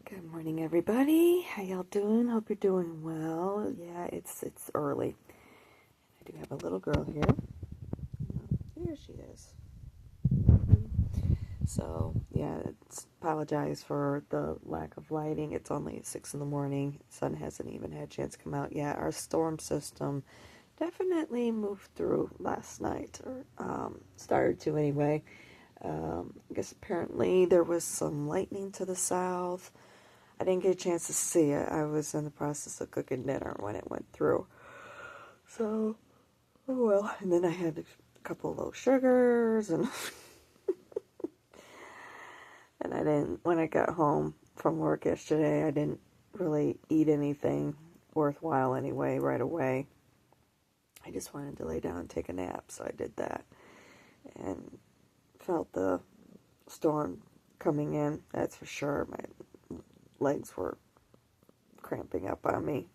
Good morning, everybody. How y'all doing? Hope you're doing well. Yeah, it's early. I do have a little girl here. Here she is. So yeah, apologize for the lack of lighting. It's only 6 in the morning. Sun hasn't even had a chance to come out yet. Our storm system definitely moved through last night, or started to anyway. I guess apparently there was some lightning to the south. I didn't get a chance to see it. I was in the process of cooking dinner when it went through. So, oh well. And then I had a couple of low sugars, and and I didn't, when I got home from work yesterday, I didn't really eat anything worthwhile anyway right away. I just wanted to lay down and take a nap, so I did that. And felt the storm coming in, that's for sure. My legs were cramping up on me,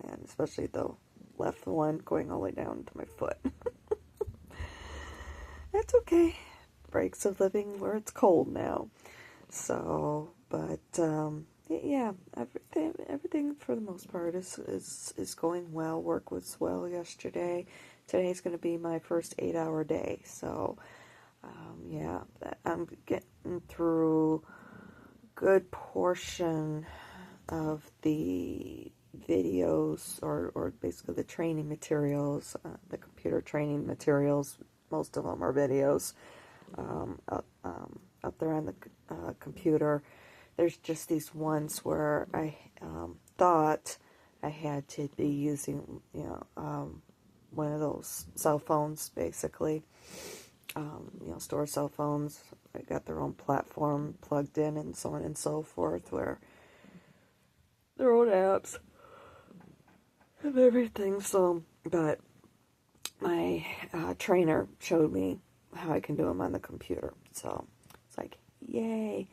and especially the left one going all the way down to my foot. That's okay. Breaks of living where it's cold now. So, but yeah, everything for the most part is going well. Work was well yesterday. Today's going to be my first 8-hour day. So, yeah, I'm getting through a good portion of the videos, or basically the training materials, the computer training materials. Most of them are videos up there on the computer. There's just these ones where I thought I had to be using, one of those cell phones, basically. Store cell phones. They got their own platform plugged in and so on and so forth, where their own apps and everything. So, but my trainer showed me how I can do them on the computer. So it's like, yay.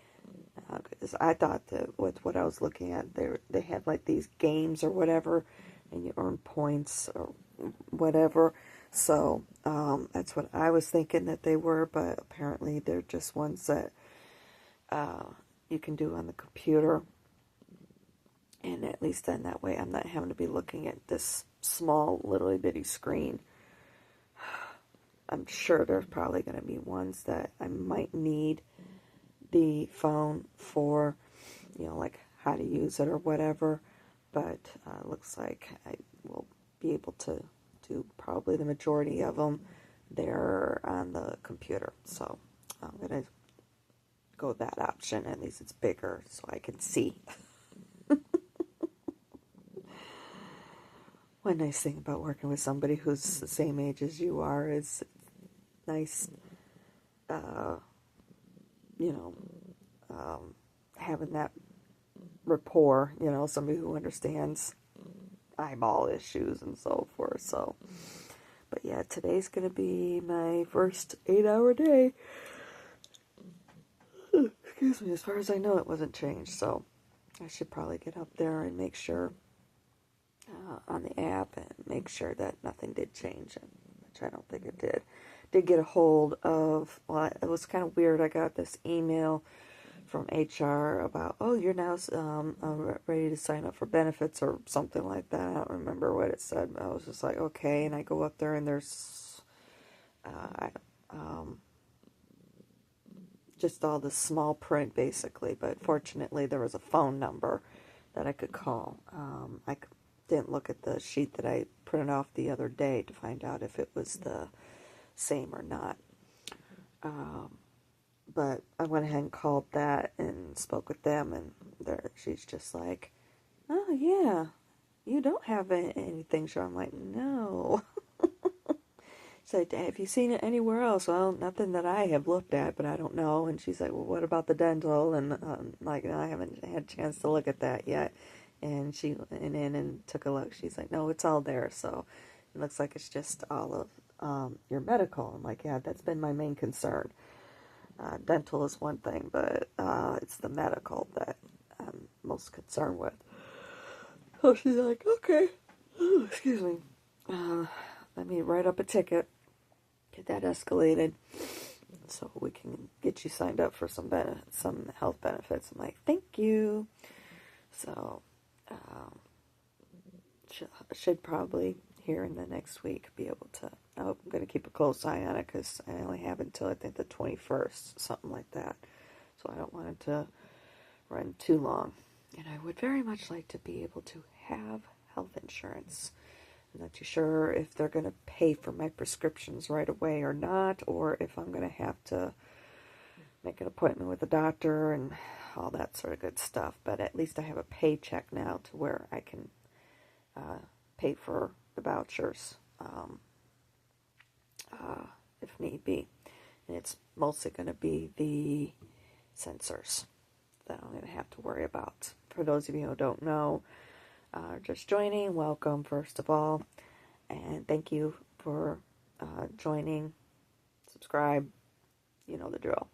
Because I thought that with what I was looking at, they had like these games or whatever, and you earn points or whatever. So that's what I was thinking that they were, but apparently they're just ones that you can do on the computer. And at least then that way I'm not having to be looking at this small, little bitty screen. I'm sure there's probably going to be ones that I might need the phone for, like how to use it or whatever. But looks like I will be able to do probably the majority of them there on the computer. So I'm going to go with that option. At least it's bigger so I can see. One nice thing about working with somebody who's the same age as you are is nice, having that rapport, somebody who understands eyeball issues and so forth. So, but yeah, today's going to be my first 8-hour day. Excuse me, as far as I know, it wasn't changed, so I should probably get up there and make sure on the app and make sure that nothing did change, which I don't think it did. Did get a hold of, well, it was kind of weird. I got this email from HR about, oh, you're now ready to sign up for benefits or something like that. I don't remember what it said. I was just like, okay, and I go up there and there's just all this small print basically, but fortunately there was a phone number that I could call. I didn't look at the sheet that I printed off the other day to find out if it was the same or not. But I went ahead and called that and spoke with them, and she's just like, oh yeah, you don't have anything, so I'm like, no. She's like, have you seen it anywhere else? Well, nothing that I have looked at, but I don't know. And she's like, well, what about the dental? And like, no, I haven't had a chance to look at that yet. And she went in and took a look. She's like, no, it's all there. So it looks like it's just all of your medical. I'm like, yeah, that's been my main concern. Dental is one thing, but it's the medical that I'm most concerned with. So she's like, okay, excuse me, let me write up a ticket, get that escalated, so we can get you signed up for some health benefits. I'm like, thank you. So, should probably here in the next week be able to. I'm going to keep a close eye on it because I only have until I think the 21st, something like that. So I don't want it to run too long. And I would very much like to be able to have health insurance. I'm not too sure if they're going to pay for my prescriptions right away or not, or if I'm going to have to make an appointment with a doctor and all that sort of good stuff. But at least I have a paycheck now to where I can pay for the vouchers if need be. And it's mostly going to be the sensors that I'm going to have to worry about. For those of you who don't know, just joining, welcome first of all, and thank you for joining. Subscribe, you know the drill.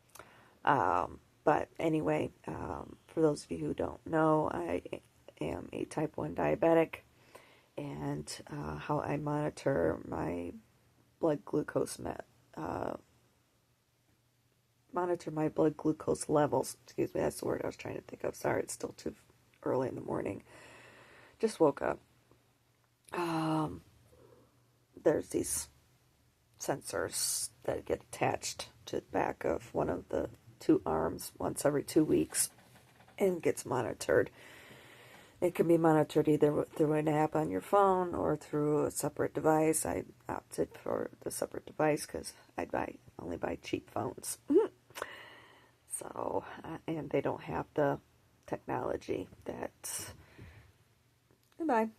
But anyway, for those of you who don't know, I am a type 1 diabetic, and how I monitor my blood glucose levels. Excuse me, that's the word I was trying to think of. Sorry, it's still too early in the morning. Just woke up. There's these sensors that get attached to the back of one of the two arms once every 2 weeks and gets monitored. It can be monitored either through an app on your phone or through a separate device. I opted for the separate device because I only buy cheap phones. So, and they don't have the technology that... Goodbye.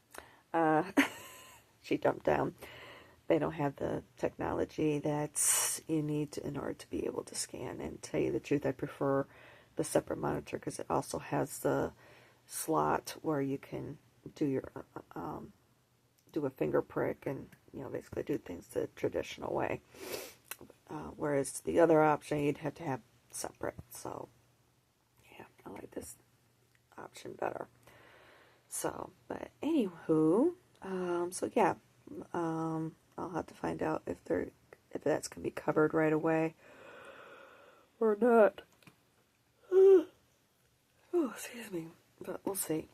She jumped down. They don't have the technology that you need in order to be able to scan. And to tell you the truth, I prefer the separate monitor because it also has the slot where you can do your do a finger prick and basically do things the traditional way. Whereas the other option you'd have to have separate. So yeah, I like this option better. So, but anywho, so yeah, I'll have to find out if that's gonna be covered right away or not. Oh, excuse me. But we'll see.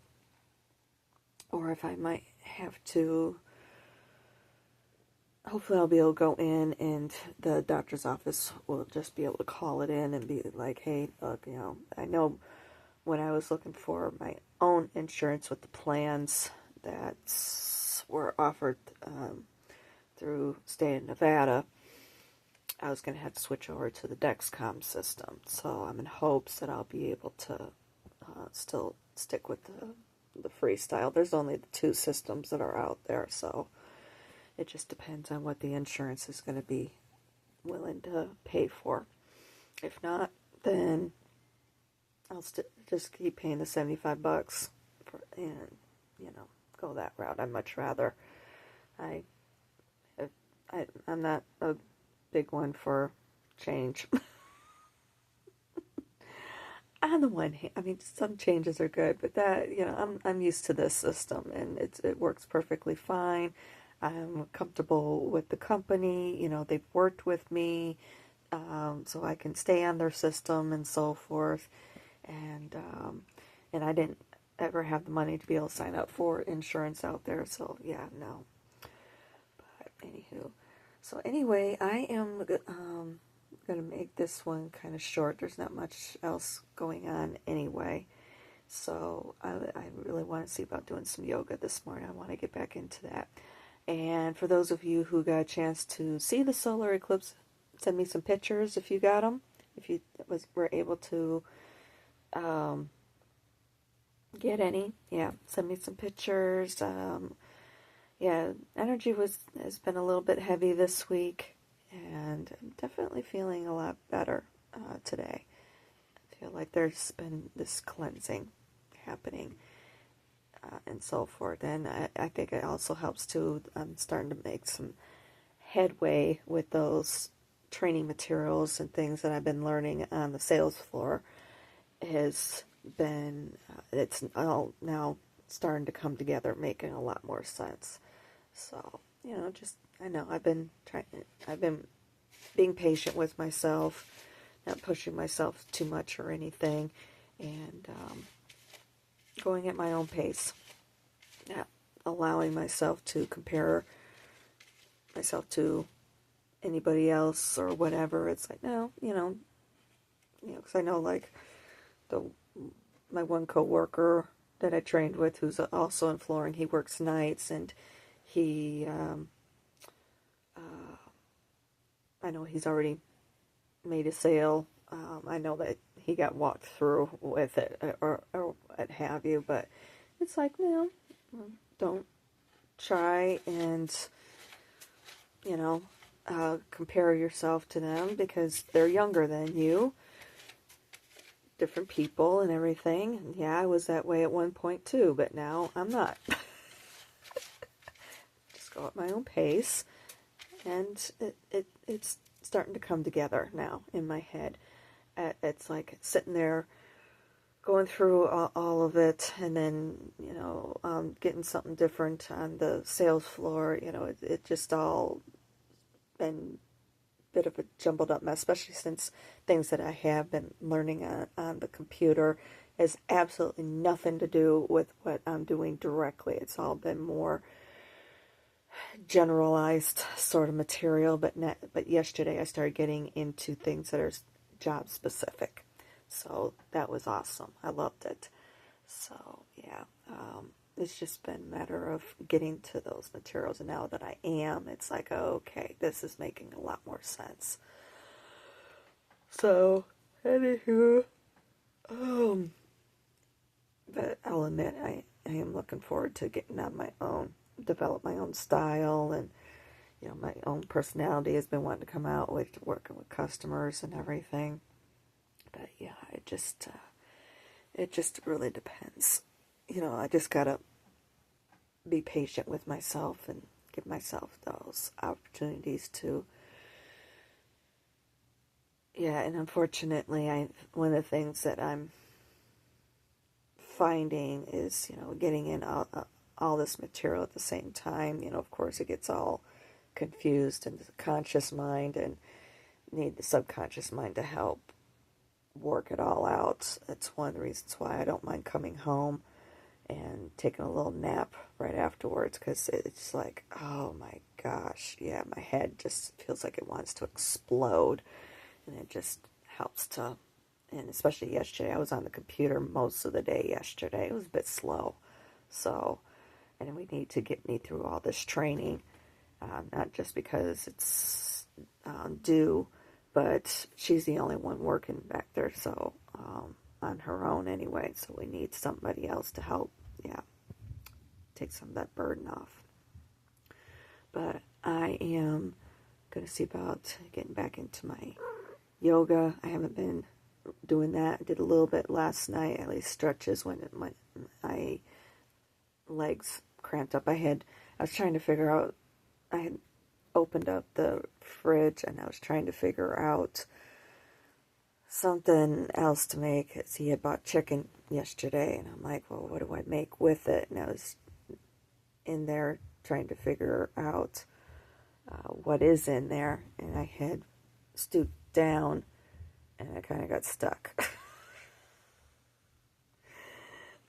Or if I might have to, hopefully I'll be able to go in and the doctor's office will just be able to call it in and be like, hey, look, I know when I was looking for my own insurance with the plans that were offered through state of Nevada, I was going to have to switch over to the Dexcom system. So I'm in hopes that I'll be able to still stick with the freestyle. There's only the two systems that are out there, so it just depends on what the insurance is going to be willing to pay for. If not, then I'll just keep paying the $75 and go that route. I'd much rather. I'm not a big one for change. On the one hand, I mean, some changes are good, but that, I'm used to this system, and it works perfectly fine. I'm comfortable with the company. They've worked with me, so I can stay on their system and so forth. And I didn't ever have the money to be able to sign up for insurance out there, so yeah, no. But anywho, so anyway, I am going to make this one kind of short. There's not much else going on anyway. So I really want to see about doing some yoga this morning. I want to get back into that. And for those of you who got a chance to see the solar eclipse, send me some pictures if you got them. If you were able to get any. Yeah, send me some pictures. Yeah, energy has been a little bit heavy this week. And I'm definitely feeling a lot better today. I feel like there's been this cleansing happening and so forth. And I think it also helps too. I'm starting to make some headway with those training materials and things that I've been learning on the sales floor. It's all now starting to come together, making a lot more sense. So, I know I've been being patient with myself, not pushing myself too much or anything, and going at my own pace, not allowing myself to compare myself to anybody else or whatever. It's like, no, because I know, like, my one coworker that I trained with, who's also in flooring, he works nights, and he, I know he's already made a sale. I know that he got walked through with it, or what have you, but it's like, no, don't try and, compare yourself to them, because they're younger than you, different people and everything. And yeah, I was that way at one point too, but now I'm not. Just go at my own pace, and it's starting to come together now in my head. It's like sitting there going through all of it, and then, getting something different on the sales floor. It just all been a bit of a jumbled up mess, especially since things that I have been learning on the computer has absolutely nothing to do with what I'm doing directly. It's all been more generalized sort of material, but yesterday I started getting into things that are job specific. So that was awesome. I loved it. So yeah, it's just been a matter of getting to those materials, and now that I am, it's like, okay, this is making a lot more sense. So, anywho, but I'll admit, I am looking forward to getting on my own, develop my own style, and my own personality has been wanting to come out with working with customers and everything. But yeah, it just really depends. I just gotta be patient with myself and give myself those opportunities to. Yeah, and unfortunately, one of the things that I'm finding is, getting in all this material at the same time. Of course, it gets all confused in the conscious mind, and need the subconscious mind to help work it all out. That's one of the reasons why I don't mind coming home and taking a little nap right afterwards, because it's like, oh my gosh, yeah, my head just feels like it wants to explode, and it just helps to. And especially yesterday, I was on the computer most of the day yesterday. It was a bit slow. So, and we need to get me through all this training, not just because it's due, but she's the only one working back there, so on her own anyway. So we need somebody else to help, take some of that burden off. But I am going to see about getting back into my yoga. I haven't been doing that. I did a little bit last night, at least stretches when my legs cramped up. I was trying to figure out, I had opened up the fridge and I was trying to figure out something else to make. He had bought chicken yesterday, and I'm like, well, what do I make with it? And I was in there trying to figure out what is in there, and I had stooped down and I kind of got stuck.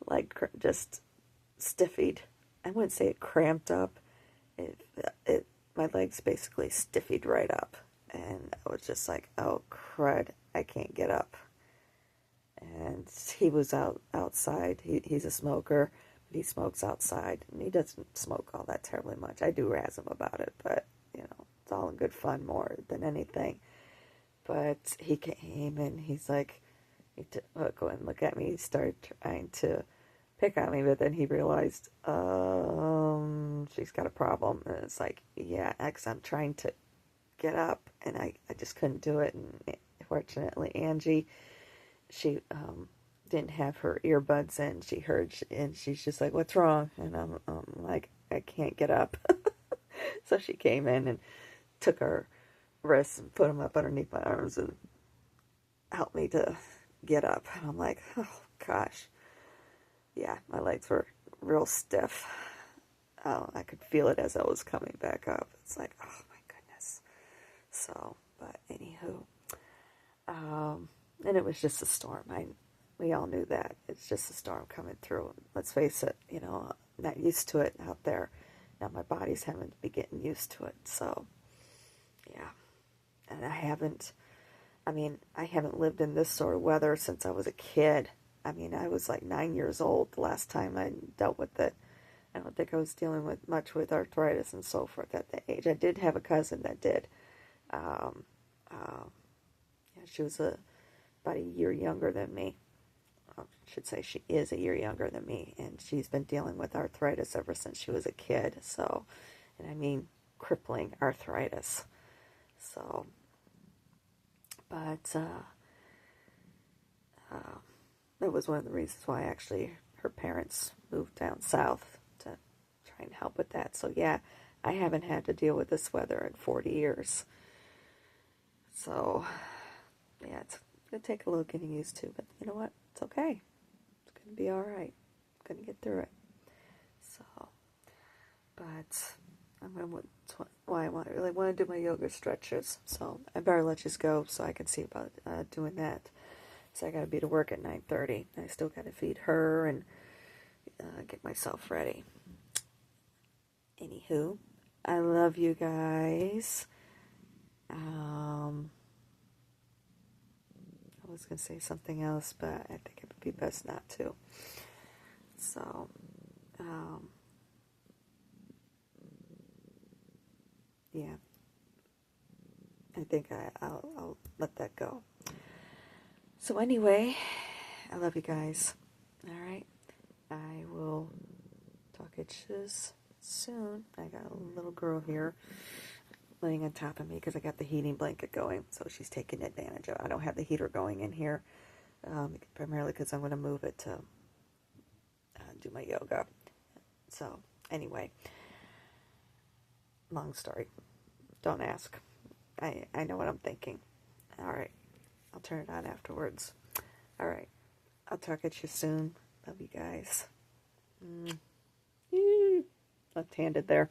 Like, just stiffied. I wouldn't say it cramped up. My legs basically stiffied right up, and I was just like, oh crud, I can't get up. And he was outside. He's a smoker, but he smokes outside, and he doesn't smoke all that terribly much. I do razz him about it, but it's all in good fun more than anything. But he came and he's like, go and look at me. He started trying to pick on me, but then he realized, she's got a problem. And it's like, yeah, because I'm trying to get up, and I just couldn't do it. And fortunately, Angie, she didn't have her earbuds in. She heard, and she's just like, what's wrong? And I'm like, I can't get up. So she came in and took her wrists and put them up underneath my arms and helped me to get up. And I'm like, oh gosh, yeah, my legs were real stiff. I could feel it as I was coming back up. It's like, oh my goodness. So, but anywho, and it was just a storm. We all knew that. It's just a storm coming through. Let's face it, you know, I'm not used to it out there. Now my body's having to be getting used to it. So, yeah. And I haven't lived in this sort of weather since I was a kid. I mean, I was like 9 years old the last time I dealt with it. I don't think I was dealing with much with arthritis and so forth at that age. I did have a cousin that did. Um, yeah, she was about a year younger than me. I should say she is a year younger than me, and she's been dealing with arthritis ever since she was a kid. So, and I mean crippling arthritis. So, but that was one of the reasons why actually her parents moved down south to try and help with that. So yeah, I haven't had to deal with this weather in 40 years. So yeah, it's going to take a little getting used to, but you know what? It's okay. It's going to be all right. I'm going to get through it. So, but I'm going to, why I really want to do my yoga stretches. So I better let you go so I can see about doing that. So I got to be to work at 9:30. I still got to feed her and get myself ready. Anywho, I love you guys. I was going to say something else, but I think it would be best not to. So, yeah, I think I'll let that go. So anyway, I love you guys. All right, I will talk at you soon. I got a little girl here laying on top of me because I got the heating blanket going, so she's taking advantage of it. I don't have the heater going in here, primarily because I'm going to move it to do my yoga. So anyway, long story. Don't ask. I know what I'm thinking. All right. I'll turn it on afterwards. All right. I'll talk at you soon. Love you guys. Left-handed there.